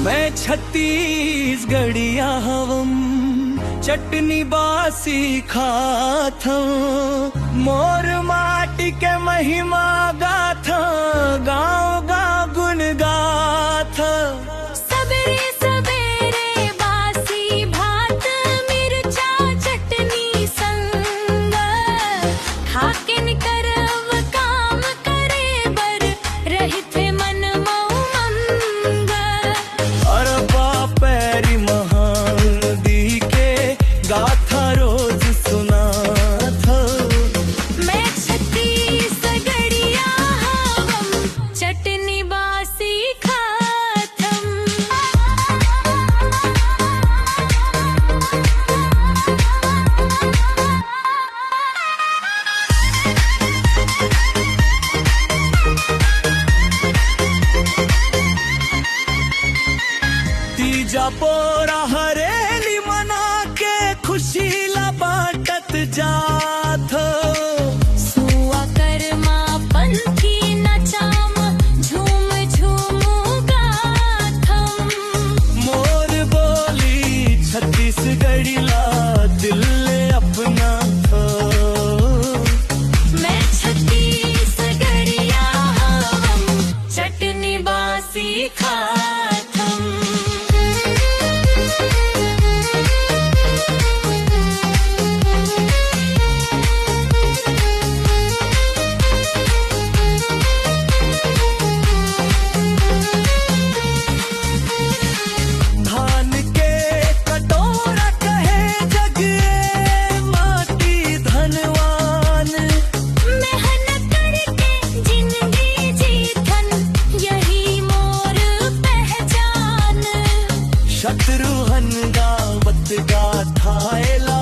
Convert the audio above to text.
मैं छत्तीसगढ़िया हवम चटनी बासी खाथ मोर माटी के महिमा गाथ गाँव गाँव गुन गाथ सबेरे सबेरे बासी भात मिर्चा चटनी संग खाके निकरव काम करे बर रहिथे मन मऊ मंग अरबा पैरी महान दी के गाथा रोज सुनाथ मैं छत्तीसगढ़िया हवम चटनी बासी खाथम तीजा पोरा हरेली मना के खुशी ला बाटत जाथ सुआ करमा पंथी नचाम झूम झूम गाथम मोर बोली छत्तीसगढ़ी ला दिल ले अपना था मैं छत्तीसगढ़िया हवम चटनी बासी खाथम धान के कटोरा कहे जगे माटी धनवान मेहनत करके जिंदगी जीथन यही मोर पहचान शत्रुहन गावत गाथाएला